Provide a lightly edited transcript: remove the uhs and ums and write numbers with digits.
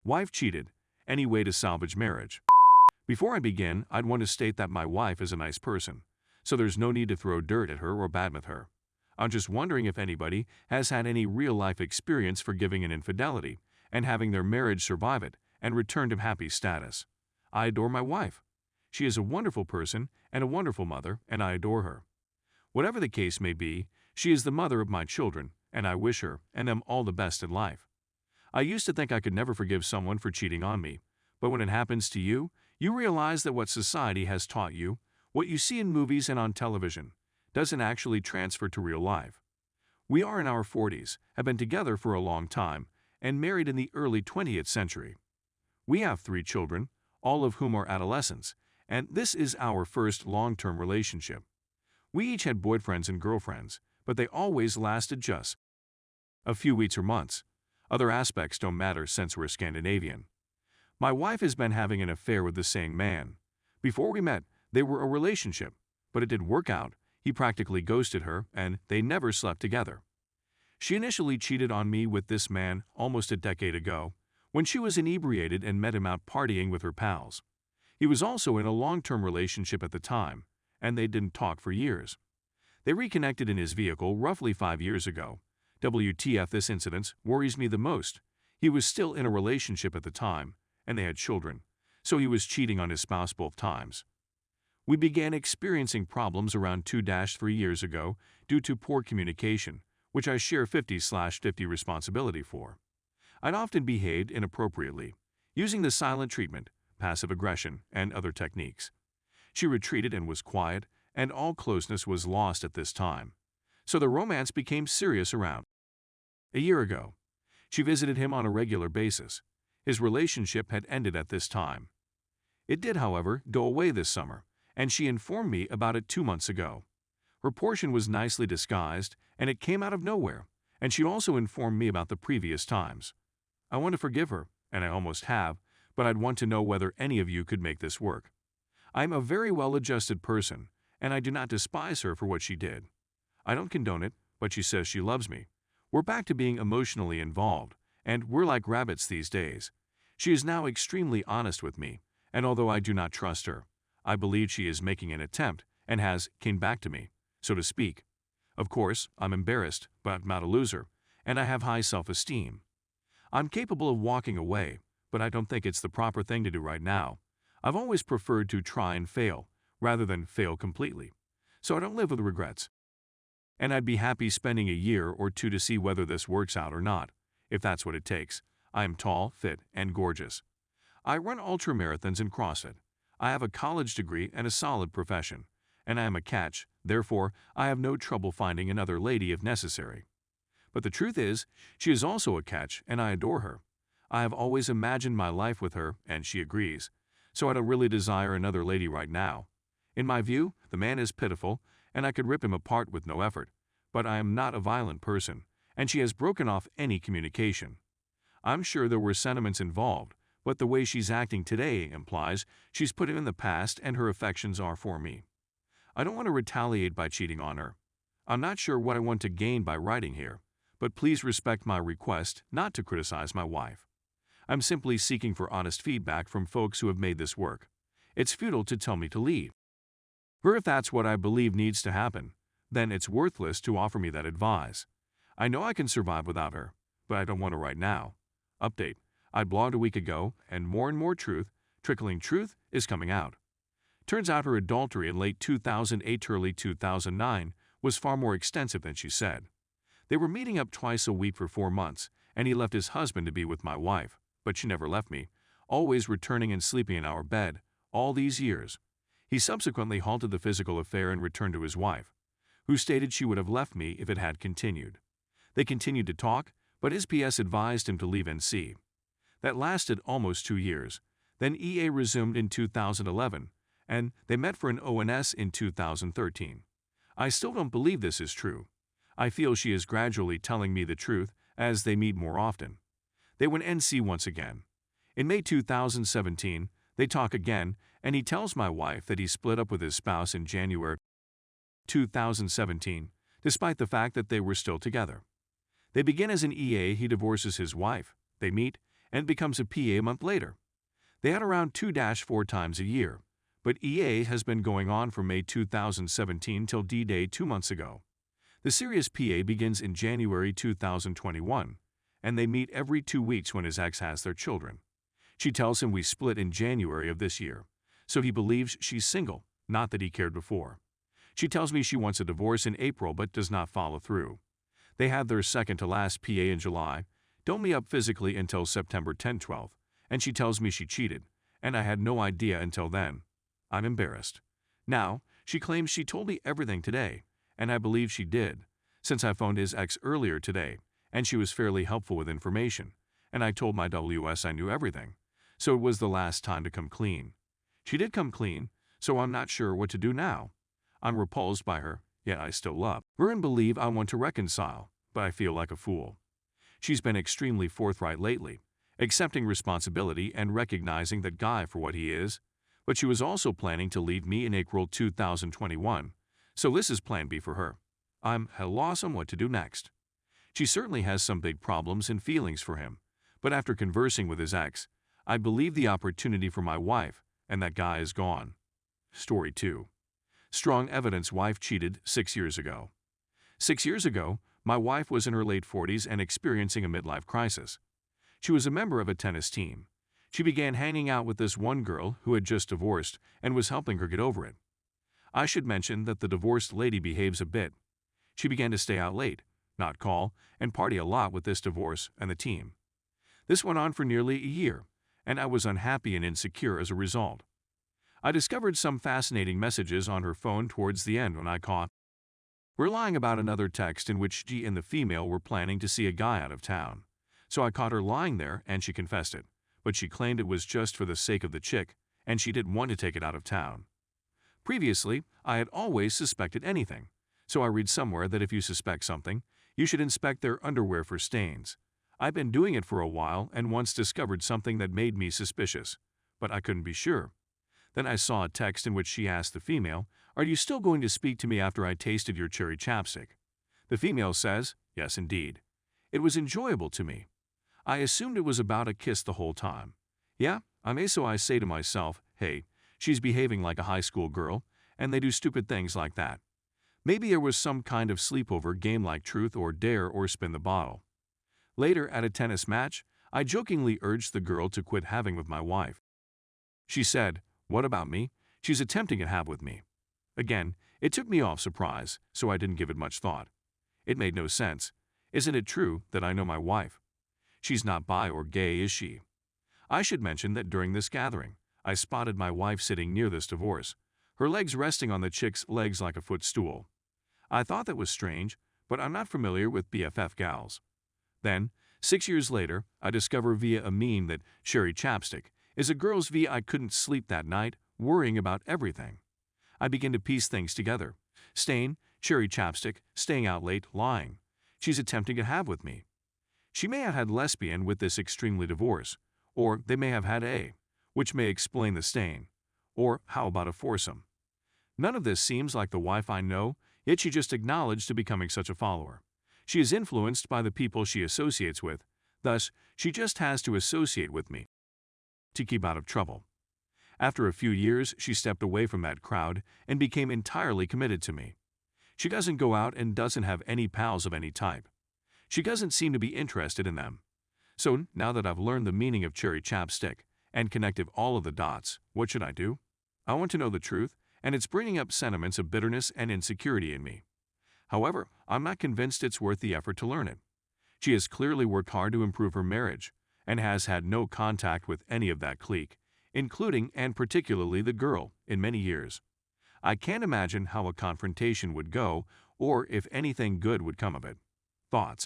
Wife cheated. Any way to salvage marriage? Before I begin, I'd want to state that my wife is a nice person, so there's no need to throw dirt at her or badmouth her. I'm just wondering if anybody has had any real-life experience forgiving an infidelity and having their marriage survive it and return to happy status. I adore my wife. She is a wonderful person and a wonderful mother, and I adore her. Whatever the case may be, she is the mother of my children, and I wish her and them all the best in life. I used to think I could never forgive someone for cheating on me, but when it happens to you, you realize that what society has taught you, what you see in movies and on television, doesn't actually transfer to real life. We are in our 40s, have been together for a long time, and married in the early 20th century. We have 3 children, all of whom are adolescents, and this is our first long-term relationship. We each had boyfriends and girlfriends, but they always lasted just a few weeks or months. Other aspects don't matter since we're Scandinavian. My wife has been having an affair with the same man. Before we met, they were a relationship, but it didn't work out. He practically ghosted her, and they never slept together. She initially cheated on me with this man almost a decade ago, when she was inebriated and met him out partying with her pals. He was also in a long-term relationship at the time, and they didn't talk for years. They reconnected in his vehicle roughly 5 years ago. WTF, this incident worries me the most. He was still in a relationship at the time, and they had children, so he was cheating on his spouse both times. We began experiencing problems around 2-3 years ago due to poor communication, which I share 50/50 responsibility for. I'd often behaved inappropriately, using the silent treatment, passive aggression, and other techniques. She retreated and was quiet, and all closeness was lost at this time. So the romance became serious around a year ago. She visited him on a regular basis. His relationship had ended at this time. It did, however, go away this summer, and she informed me about it 2 months ago. Her portion was nicely disguised, and it came out of nowhere, and she also informed me about the previous times. I want to forgive her, and I almost have, but I'd want to know whether any of you could make this work. I'm a very well-adjusted person, and I do not despise her for what she did. I don't condone it, but she says she loves me. We're back to being emotionally involved, and we're like rabbits these days. She is now extremely honest with me, and although I do not trust her, I believe she is making an attempt and came back to me, so to speak. Of course, I'm embarrassed, but I'm not a loser, and I have high self-esteem. I'm capable of walking away, but I don't think it's the proper thing to do right now. I've always preferred to try and fail, rather than fail completely, so I don't live with regrets. And I'd be happy spending a year or 2 to see whether this works out or not, if that's what it takes. I am tall, fit, and gorgeous. I run ultramarathons and CrossFit. I have a college degree and a solid profession, and I am a catch, therefore I have no trouble finding another lady if necessary. But the truth is, she is also a catch, and I adore her. I have always imagined my life with her, and she agrees, so I don't really desire another lady right now. In my view, the man is pitiful, and I could rip him apart with no effort, but I am not a violent person, and she has broken off any communication. I'm sure there were sentiments involved, but the way she's acting today implies she's put it in the past and her affections are for me. I don't want to retaliate by cheating on her. I'm not sure what I want to gain by writing here, but please respect my request not to criticize my wife. I'm simply seeking for honest feedback from folks who have made this work. It's futile to tell me to leave her if that's what I believe needs to happen, then it's worthless to offer me that advice. I know I can survive without her, but I don't want to right now. Update: I blogged a week ago, and more trickling truth, is coming out. Turns out her adultery in late 2008 early 2009 was far more extensive than she said. They were meeting up twice a week for 4 months, and he left his husband to be with my wife, but she never left me, always returning and sleeping in our bed, all these years. He subsequently halted the physical affair and returned to his wife, who stated she would have left me if it had continued. They continued to talk, but his PS advised him to leave NC. That lasted almost 2 years. Then EA resumed in 2011, and they met for an ONS in 2013. I still don't believe this is true. I feel she is gradually telling me the truth as they meet more often. They went NC once again. In May 2017, they talk again, and he tells my wife that he split up with his spouse in January 2017, despite the fact that they were still together. They begin as an EA, he divorces his wife, they meet, and becomes a PA a month later. They had around 2-4 times a year, but EA has been going on from May 2017 till D-Day 2 months ago. The serious PA begins in January 2021, and they meet every 2 weeks when his ex has their children. She tells him we split in January of this year, so he believes she's single, not that he cared before. She tells me she wants a divorce in April but does not follow through. They had their second-to-last PA in July, don't meet up physically until September 10-12, and she tells me she cheated, and I had no idea until then. I'm embarrassed. Now, she claims she told me everything today, and I believe she did, since I phoned his ex earlier today, and she was fairly helpful with information, and I told my WS I knew everything, so it was the last time to come clean. She did come clean, so I'm not sure what to do now. I'm repulsed by her, yet I still love her and believe I want to reconcile, but I feel like a fool. She's been extremely forthright lately, accepting responsibility and recognizing that guy for what he is, but she was also planning to leave me in April 2021, so this is plan B for her. I'm at a loss on what to do next. She certainly has some big problems and feelings for him, but after conversing with his ex, I believe the opportunity for my wife, and that guy is gone. Story 2. Strong evidence wife cheated 6 years ago. 6 years ago, my wife was in her late 40s and experiencing a midlife crisis. She was a member of a tennis team. She began hanging out with this one girl who had just divorced and was helping her get over it. I should mention that the divorced lady behaves a bit. She began to stay out late, not call, and party a lot with this divorce and the team. This went on for nearly a year, and I was unhappy and insecure as a result. I discovered some fascinating messages on her phone towards the end when I caught her lying about another text in which she and the female were planning to see a guy out of town. So I caught her lying there and she confessed it, but she claimed it was just for the sake of the chick and she didn't want to take it out of town. Previously, I had always suspected anything, so I read somewhere that if you suspect something, you should inspect their underwear for stains. I've been doing it for a while and once discovered something that made me suspicious, but I couldn't be sure. Then I saw a text in which she asked the female, "Are you still going to speak to me after I tasted your cherry chapstick?" The female says, "Yes, indeed." It was enjoyable to me. I assumed it was about a kiss the whole time. Yeah, so I say to myself, hey, she's behaving like a high school girl, and they do stupid things like that. Maybe there was some kind of sleepover game like Truth or Dare or Spin the Bottle. Later, at a tennis match, I jokingly urged the girl to quit having with my wife. She said, "What about me? She's attempting to have with me." Again, it took me off surprise, so I didn't give it much thought. It made no sense. Isn't it true that I know my wife? She's not bi or gay, is she? I should mention that during this gathering, I spotted my wife sitting near this divorce, her legs resting on the chick's legs like a footstool. I thought that was strange, but I'm not familiar with BFF gals. Then, 6 years later, I discover via a meme that cherry chapstick is a girl's V. I couldn't sleep that night, worrying about everything. I begin to piece things together. Stain, cherry chapstick, staying out late, lying. She's attempting to have with me. She may have had lesbian with this extremely divorce, or they may have had A, which may explain the stain. Or how about a foursome? None of this seems like the wife I know, yet she just acknowledged to becoming such a follower. She is influenced by the people she associates with, thus she just has to associate with me to keep out of trouble. After a few years, she stepped away from that crowd and became entirely committed to me. She doesn't go out and doesn't have any pals of any type. She doesn't seem to be interested in them. So now that I've learned the meaning of cherry chapstick and connected all of the dots, what should I do? I want to know the truth, and it's bringing up sentiments of bitterness and insecurity in me. However, I'm not convinced it's worth the effort to learn it. She has clearly worked hard to improve her marriage and has had no contact with any of that clique, including and particularly the girl, in many years. I can't imagine how a confrontation would go or if anything good would come of it. Thoughts?